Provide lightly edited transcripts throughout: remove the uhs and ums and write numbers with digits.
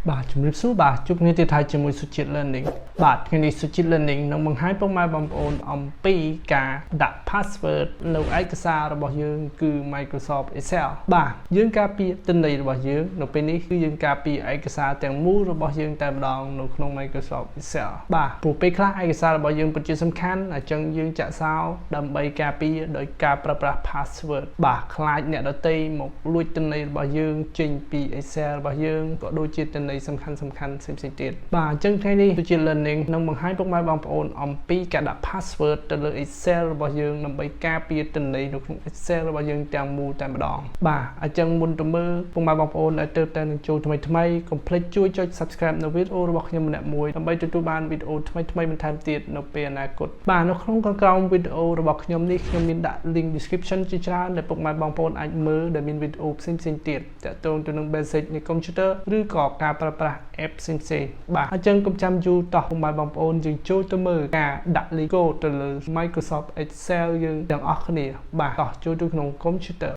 បាទជំរាបសួរបាទជួបគ្នាទៀតហើយជាមួយ Suchit Learning បាទថ្ងៃនេះ Suchit Learning នឹងបង្ហាញពុកម៉ែបងប្អូនអំពីការដាក់ password នៅឯកសាររបស់យើងគឺ Microsoft Excel បាទយើងការពារទិន្នន័យរបស់យើងនៅពេលនេះគឺយើងការពារឯកសារទាំងមូលរបស់យើងតែម្ដងនៅក្នុង Microsoft Excel បាទព្រោះពេលខ្លះឯកសាររបស់យើងពិតជាសំខាន់អញ្ចឹងយើងចាក់សោដើម្បីការពារដោយការប្រើប្រាស់ password បាទខ្លាចអ្នកដទៃមកលួចទិន្នន័យរបស់យើងចេញពី Excel របស់យើងក៏ដូចជាទិន្នន័យសំខាន់ផ្សេងទៀតបាទអញ្ចឹងថ្ងៃនេះ Suchit Learning នឹងបង្ហាញពុកម៉ែបងប្អូនអំពីការដាក់ password ទៅលើ Excel របស់យើងដើម្បីការពារទិន្នន័យនៅក្នុង Excel របស់យើងទាំងមូលតែម្ដងបាទអញ្ចឹងមុនទៅមើលពុកម៉ែបងប្អូនដែលទើបតែនឹងចូលថ្មីកុំភ្លេចជួយចុច Subscribe នៅវីដេអូរបស់ខ្ញុំម្នាក់មួយដើម្បីទទួលបានវីដេអូថ្មីបន្ថែមទៀតនៅពេលអនាគតបាទនៅក្នុងក្រោមវីដេអូរបស់ខ្ញុំនេះខ្ញុំមានដាក់ link description ជាច្រើនដែលពុកម៉ែបងប្អូនអាចមើលដែលមានវីដេអូផ្សេងទៀតទាក់ទងទៅនឹង basic នៃ computer ឬក៏ការប្រើប្រាស់ app ផ្សេងបាទអញ្ចឹងកុំចាំយូរតោះពុកម៉ែបងប្អូនយើងចូលទៅមើលការដាក់ logo ទៅលើ Microsoft Excel យើងទាំងអស់គ្នាបាទតោះចូលទៅក្នុង computer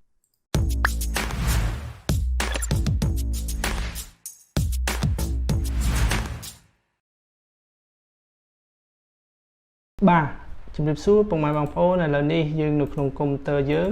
បាទជំរាបសួរពុកម៉ែបងប្អូនឥឡូវនេះយើងនៅក្នុងកុំព្យូទ័រយើង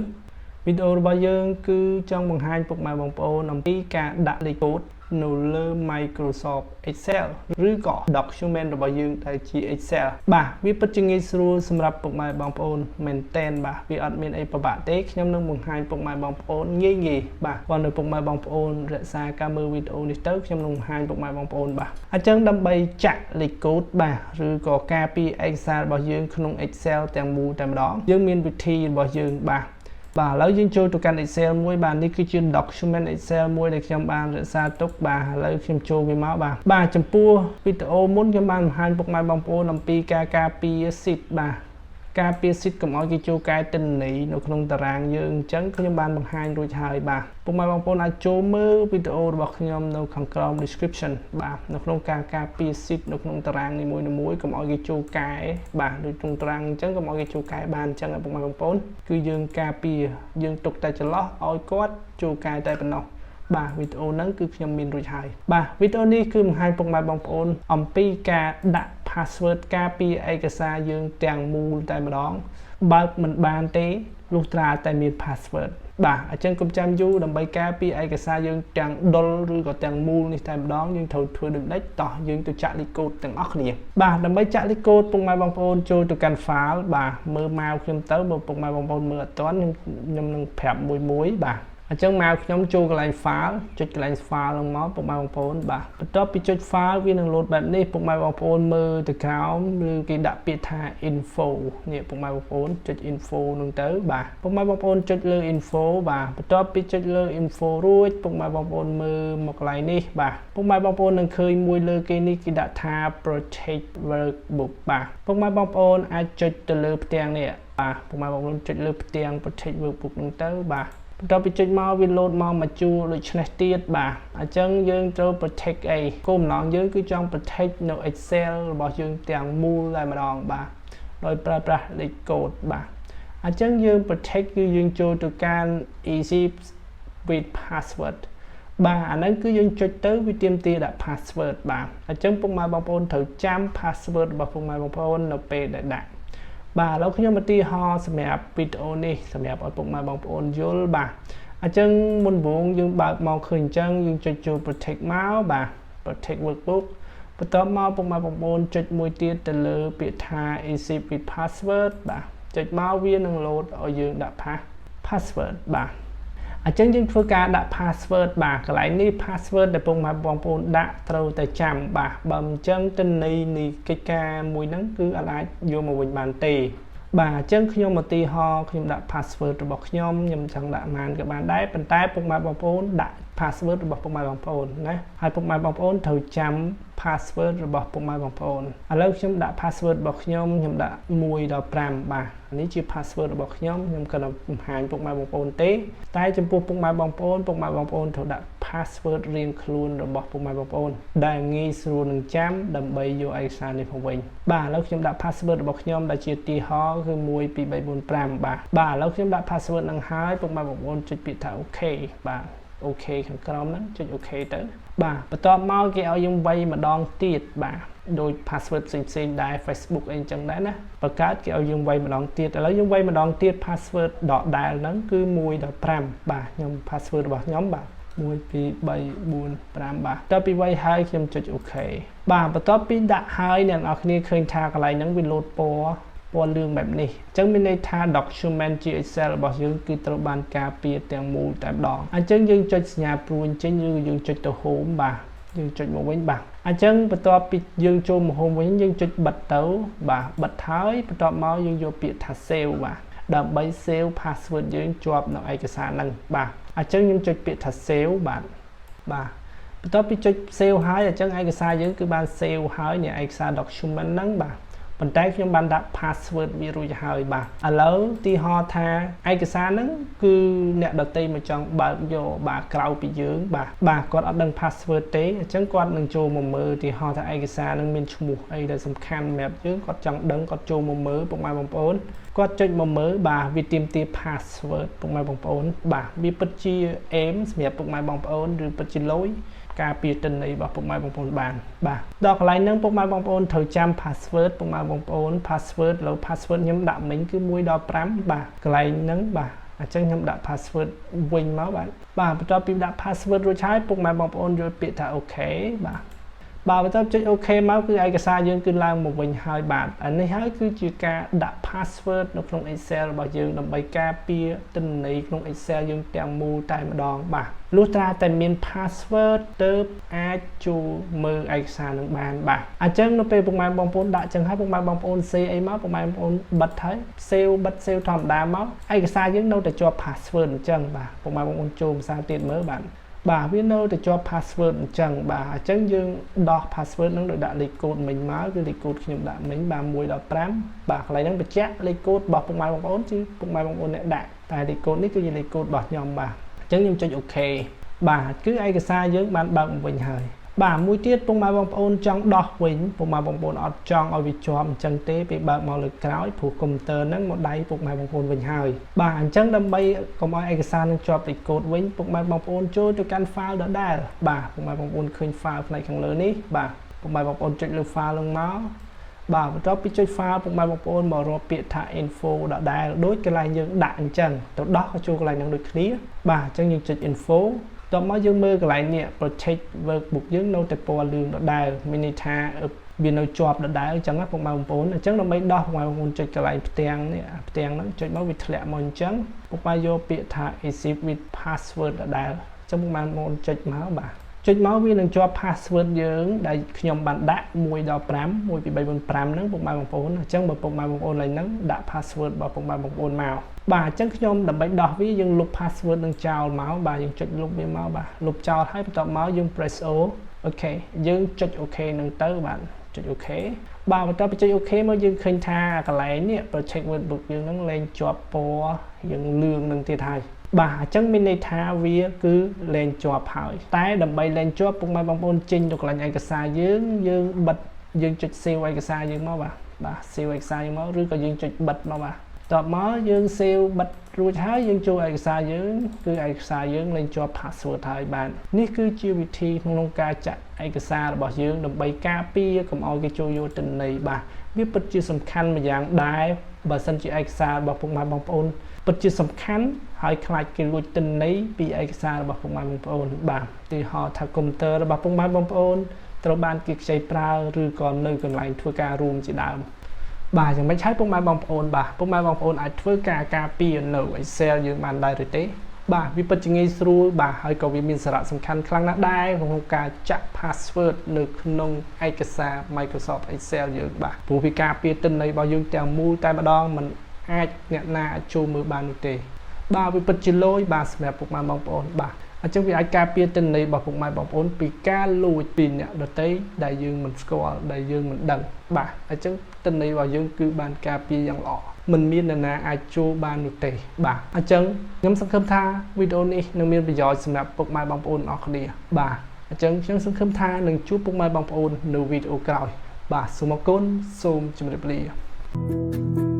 វីដេអូរបស់យើងគឺចង់បង្ហាញពុកម៉ែបងប្អូនអំពីការដាក់លេខកូដនៅលើ Microsoft Excel ឬក៏ document របស់យើងដែលជា Excel បាទវាពិតជាងាយស្រួលសម្រាប់ពុកម៉ែបងប្អូនមែនតែនបាទវាអត់មានអីពិបាកទេខ្ញុំនឹងបង្ហាញពុកម៉ែបងប្អូនងាយបាទបើនៅពុកម៉ែបងប្អូនរក្សាការមើលវីដេអូនេះទៅខ្ញុំនឹងបង្ហាញពុកម៉ែបងប្អូនបាទអញ្ចឹងដើម្បីចាក់លេខកូដបាទឬក៏ការពារឯកសាររបស់យើងក្នុង Excel ទាំងមូលតែម្ដងយើងមានវិធីរបស់យើងបាទឥឡូវយើងចូលទៅកាន់ Excel មួយបាទនេះគឺជា document Excel មួយដែលខ្ញុំបានរក្សាទុកបាទឥឡូវខ្ញុំចូលវាមកបាទចំពោះវីដេអូមុនខ្ញុំបានបង្ហាញពុកម៉ែបងប្អូនអំពីការពារ sheet បាទការពារ sheet កុំឲ្យគេចូលកែទិន្នន័យនៅក្នុងតារាងយើងអញ្ចឹងខ្ញុំបានបង្ហាញរួចហើយបាទពុកម៉ែបងប្អូនអាចចូលមើលវីដេអូរបស់ខ្ញុំនៅខាងក្រោម description បាទនៅក្នុងការពារ sheet នៅក្នុងតារាងនីមួយៗកុំឲ្យគេចូលកែបាទដូចក្នុងតារាងអញ្ចឹងកុំឲ្យគេចូលកែបានអញ្ចឹងពុកម៉ែបងប្អូនគឺយើងការពារយើងទុកតែចន្លោះឲ្យគាត់ចូលកែតែប៉ុណ្ណោះបាទវីដេអូហ្នឹងគឺខ្ញុំមានរួចហើយបាទវីដេអូនេះគឺបង្ហាញពុកម៉ែបងប្អូនអំពីការដាក់ password ការពារឯកសារយើងទាំងមូលតែម្ដងបើកមិនបានទេលុះត្រាតែមាន password បាទអញ្ចឹងកុំចាំយូរដើម្បីការពារឯកសារយើងទាំងដុលឬក៏ទាំងមូលនេះតែម្ដងយើងត្រូវធ្វើដូចនេះតោះយើងទៅចាក់លេខកូដទាំងអស់គ្នាបាទដើម្បីចាក់លេខកូដពុកម៉ែបងប្អូនចូលទៅកាន់ file បាទមើលមកខ្ញុំទៅបើពុកម៉ែបងប្អូនមើលអត់ទាន់ខ្ញុំនឹងប្រាប់មួយបាទអញ្ចឹងមកខ្ញុំចូលកន្លែង file ចុចកន្លែង file ហ្នឹងមកពុកម៉ែបងប្អូនបាទបន្ទាប់ពីចុច file វានឹង load បែបនេះពុកម៉ែបងប្អូនមើលទៅក្រោមឬគេដាក់ពាក្យថា info នេះពុកម៉ែបងប្អូនចុច info ហ្នឹងទៅបាទពុកម៉ែបងប្អូនចុចលើ info បាទបន្ទាប់ពីចុចលើ info រួចពុកម៉ែបងប្អូនមើលមកកន្លែងនេះបាទពុកម៉ែបងប្អូននឹងឃើញមួយលើគេនេះគេដាក់ថា protect workbook បាទពុកម៉ែបងប្អូនអាចចុចទៅលើផ្ទាំងនេះបាទពុកម៉ែបងប្អូនចុចលើផ្ទាំង protect workbook ហ្នឹងទៅបាទបន្ទាប់ពីចុចមកវា load មកមួយជួរដូចនេះទៀតបាទអញ្ចឹងយើងត្រូវ protect អីគោលបំណងយើងគឺចង់ protect នៅ Excel របស់យើងទាំងមូលតែម្ដងបាទដោយប្រើប្រាស់លេខកូដបាទអញ្ចឹងយើង protect គឺយើងចូលទៅកាន់ easy with password បាទអាហ្នឹងគឺយើងចុចទៅវាទាមទារដាក់ password បាទអញ្ចឹងពុកម៉ែបងប្អូនត្រូវចាំ password របស់ពុកម៉ែបងប្អូននៅពេលដែលដាក់បាទឥឡូវខ្ញុំឧទាហរណ៍សម្រាប់វីដេអូនេះសម្រាប់ឲ្យពុកម៉ែបងប្អូនយល់បាទអញ្ចឹងមុនដំបូងយើងបើកមកឃើញអញ្ចឹងយើងចុចចូល protect មកបាទ protect workbook បន្ទាប់មកពុកម៉ែបងប្អូនចុចមួយទៀតទៅលើពាក្យថា easy with password បាទចុចមកវានឹង load ឲ្យយើងដាក់ password បាទអញ្ចឹងយើងធ្វើការដាក់ password បាទកន្លែងនេះ password ដែលពុកម៉ែបងប្អូនដាក់ត្រូវតែចាំបាទបើមិនអញ្ចឹងទិន្នន័យនៃកិច្ចការមួយហ្នឹងគឺអាចយកមកវិញបានទេបាទអញ្ចឹងខ្ញុំឧទាហរណ៍ខ្ញុំដាក់ password របស់ខ្ញុំចង់ដាក់ប៉ុន្មានក៏បានដែរប៉ុន្តែពុកម៉ែបងប្អូនដាក់ password របស់ពុកម៉ែបងប្អូនណាហើយពុកម៉ែបងប្អូនត្រូវចាំ password របស់ពុកម៉ែបងប្អូនឥឡូវខ្ញុំដាក់ password របស់ខ្ញុំដាក់1ដល់5បាទនេះជា password របស់ខ្ញុំក៏នឹងបង្ហាញពុកម៉ែបងប្អូនទេតែចំពោះពុកម៉ែបងប្អូនត្រូវដាក់ password រៀងខ្លួនរបស់ពុកម៉ែបងប្អូនដែលងាយស្រួលនឹងចាំដើម្បីយកឯកសារនេះមកវិញបាទឥឡូវខ្ញុំដាក់ password របស់ខ្ញុំដែលជាទីហោគឺ1 2 3 4 5បាទឥឡូវខ្ញុំដាក់ password នឹងហើយពុកម៉ែបងប្អូនចុចពាក្យថា OK បាទ OK ខាងក្រោមហ្នឹងចុច OK ទៅបាទបន្ទាប់មកគេឲ្យយើងវាយម្ដងទៀតបាទដោយ password ផ្សេងៗដែរ Facebook អីចឹងដែរណាបង្កើតគេឲ្យយើងវាយម្ដងទៀតឥឡូវយើងវាយម្ដងទៀត password ដដែលហ្នឹងគឺ1.5បាទខ្ញុំ password របស់ខ្ញុំបាទ1 2 3 4 5បាទតទៅពីវាយហើយខ្ញុំចុច OK បាទបន្ទាប់ពីដាក់ហើយអ្នកនរគ្នាឃើញថាកន្លែងហ្នឹងវាលោតពណ៌លឿងបែបនេះអញ្ចឹងមានន័យថា document ជា Excel របស់យើងគឺត្រូវបានការពារទាំងមូលតែម្ដងអញ្ចឹងយើងចុចសញ្ញាព្រួយចេញឬយើងចុចទៅ Home បាទយើងចុចមកវិញបាទអញ្ចឹងបន្ទាប់ពីយើងចូលមក Home វិញយើងចុចបិទទៅបាទបិទហើយបន្ទាប់មកយើងយកពាក្យថា Save បាទដើម្បី Save password យើងជាប់នៅឯកសារហ្នឹងបាទអញ្ចឹងខ្ញុំចុចពាក្យថា Save បាទបន្ទាប់ពីចុច Save ហើយអញ្ចឹងឯកសារយើងគឺបាន Save ហើយនៃឯកសារ document ហ្នឹងបាទប៉ុន្តែខ្ញុំបានដាក់ password វារួចហើយបាទឥឡូវទីហោថាឯកសារហ្នឹងគឺអ្នកដទៃមកចង់បើកយកបាទក្រៅពីយើងបាទគាត់អត់ដឹង password ទេអញ្ចឹងគាត់នឹងចូលមកមើលទីហោថាឯកសារហ្នឹងមានឈ្មោះអីដែលសំខាន់សម្រាប់យើងគាត់ចង់ដឹងគាត់ចូលមកមើលពុកម៉ែបងប្អូនគាត់ចុចមកមើលបាទវាទាមទារ password ពុកម៉ែបងប្អូនបាទវាពិតជា aim សម្រាប់ពុកម៉ែបងប្អូនឬពិតជាលុយការពារទិន្នន័យរបស់ពុកម៉ែបងប្អូនបានបាទដល់កន្លែងហ្នឹងពុកម៉ែបងប្អូនត្រូវចាំ password ពុកម៉ែបងប្អូន password លើ password ខ្ញុំដាក់មិញគឺ1.5បាទកន្លែងហ្នឹងបាទអញ្ចឹងខ្ញុំដាក់ password វិញមកបាទបន្ទាប់ពីដាក់ password រួចហើយពុកម៉ែបងប្អូនយកពាក្យថា OK បាទបន្ទាប់ចុច OK មកគឺឯកសារយើងគឺឡើងមកវិញហើយបាទអានេះហើយគឺជាការដាក់ password នៅក្នុង Excel របស់យើងដើម្បីការពារទិន្នន័យក្នុង Excel យើងទាំងមូលតែម្ដងបាទលុះត្រាតែមាន password ទើបអាចចូលមើលឯកសារនឹងបានបាទអញ្ចឹងនៅពេលពុកម៉ែបងប្អូនដាក់ចឹងហើយពុកម៉ែបងប្អូន save អីមកពុកម៉ែបងប្អូនបិទហើយ save ធម្មតាមកឯកសារយើងនៅតែជាប់ password អញ្ចឹងបាទពុកម៉ែបងប្អូនចូលភាសាទៀតមើលបាទវានៅតែជាប់ password អញ្ចឹងបាទអញ្ចឹងយើងដោះ password នឹងដោយដាក់លេខកូដមិញមកគឺលេខកូដខ្ញុំដាក់មិញបាទ1.5បាទកន្លែងហ្នឹងបញ្ជាក់លេខកូដរបស់ពុកម៉ែបងប្អូនគឺពុកម៉ែបងប្អូនអ្នកដាក់តែលេខកូដនេះគឺជាលេខកូដរបស់ខ្ញុំបាទអញ្ចឹងខ្ញុំចុច OK បាទគឺឯកសារយើងបានបើកមកវិញហើយបាទមួយទៀតពុកម៉ែបងប្អូនចង់ដោះវិញពុកម៉ែបងប្អូនអត់ចង់ឲ្យវាជាប់អញ្ចឹងទេពេលបើកមកលើក្រោយព្រោះកុំព្យូទ័រហ្នឹងមកដៃពុកម៉ែបងប្អូនវិញហើយបាទអញ្ចឹងដើម្បីកុំឲ្យឯកសារនឹងជាប់លេខកូដវិញពុកម៉ែបងប្អូនចូលទៅកាន់ file ដដែលបាទពុកម៉ែបងប្អូនឃើញ file ផ្នែកខាងលើនេះបាទពុកម៉ែបងប្អូនចុចលើ file ហ្នឹងមកបាទបន្ទាប់ពីចុច file ពុកម៉ែបងប្អូនមករកពាក្យថា info ដដែលដូចកន្លែងយើងដាក់អញ្ចឹងទៅដោះក៏ចូលកន្លែងហ្នឹងដូចគ្នាបាទអញ្ចឹងយើងចុច infoតមកយើងមើលកន្លែងនេះ protect workbook យើងនៅតែពណ៌លឿងដដែលមានន័យថាវានៅជាប់ដដែលអញ្ចឹងណាពុកម៉ែបងប្អូនអញ្ចឹងដើម្បីដោះពុកម៉ែបងប្អូនចុចកន្លែងផ្ទាំងនេះផ្ទាំងហ្នឹងចុចមកវាធ្លាក់មកអញ្ចឹងពុកម៉ែយកពាក្យថា exit with password ដដែលអញ្ចឹងពុកម៉ែបងប្អូនចុចមកបាទចុចមកវានឹងជាប់ password យើងដែលខ្ញុំបានដាក់1.5 1 2 3 4 5ហ្នឹងពុកម៉ែបងប្អូនអញ្ចឹងបើពុកម៉ែបងប្អូនឡើយហ្នឹងដាក់ password របស់ពុកម៉ែបងប្អូនមកបាទអញ្ចឹងខ្ញុំដើម្បីដោះវាយើងលុប password នឹងចោលមកបាទយើងចុចលុបវាមកបាទលុបចោលហើយបន្ទាប់មកយើង press O អូខេយើងចុច OK នឹងទៅបាទចុច OK បាទបន្ទាប់ពីចុច OK មកយើងឃើញថាកន្លែងនេះ protect workbook យើងហ្នឹងលែងជាប់ពណ៌យើងលឿងនឹងទៀតហើយបាទអញ្ចឹងមានន័យថាវាគឺលែងជាប់ហើយតែដើម្បីលែងជាប់ពុកម៉ែបងប្អូនចេញទៅកន្លែងឯកសារយើងបិទយើងចុច save ឯកសារយើងមកបាទ save ឯកសារយើងមកឬក៏យើងចុចបិទមកបាទតបមកយើង save បិទរួចហើយយើងចូលឯកសារយើងគឺឯកសារយើងលែងជាប់ password ហើយបាទនេះគឺជាវិធីក្នុងការចាក់ឯកសាររបស់យើងដើម្បីការពារកុំឲ្យគេចូលយកទិន្នន័យបាទវាពិតជាសំខាន់មួយយ៉ាងដែរបើសិនជាឯកសាររបស់ពុកម៉ែបងប្អូនពិតជាសំខាន់ហើយខ្លាចគេលួចទិន្នន័យពីឯកសាររបស់ពុកម៉ែបងប្អូនបាទទីហោថាកុំព្យូទ័ររបស់ពុកម៉ែបងប្អូនត្រូវបានគេខ្ចីប្រើឬក៏នៅកន្លែងធ្វើការរួមជាដើមបាទយ៉ាងម៉េចហើយពុកម៉ែបងប្អូនបាទពុកម៉ែបងប្អូនអាចធ្វើការការពារនៅ Excel យើងបានដែរឬទេបាទវាពិតជាងាយស្រួលបាទហើយក៏វាមានសារៈសំខាន់ខ្លាំងណាស់ដែរក្នុងការចាក់ password នៅក្នុងឯកសារ Microsoft Excel យើងបាទព្រោះវាការពារទិន្នន័យរបស់យើងទាំងមូលតែម្ដងមិនអាចអ្នកណាអាចចូលមើលបាននោះទេបាទវាពិតជាលយបាទសម្រាប់ពុកម៉ែបងប្អូនបាទអញ្ចឹងវាអាចការពារទិន្នន័យរបស់ពុកម៉ែបងប្អូនពីការលួចពីអ្នកដទៃដែលយើងមិនស្គាល់ដែលយើងមិនដឹងបាទអញ្ចឹងទិន្នន័យរបស់យើងគឺបានការពារយ៉ាងល្អមិនមាននរណាអាចចូលបាននោះទេបាទអញ្ចឹងខ្ញុំសង្ឃឹមថាវីដេអូនេះនឹងមានប្រយោជន៍សម្រាប់ពុកម៉ែបងប្អូនអរគ្នាបាទអញ្ចឹងខ្ញុំសង្ឃឹមថានឹងជួបពុកម៉ែបងប្អូននៅវីដេអូក្រោយបាទសូមអរគុណសូមជម្រាបលា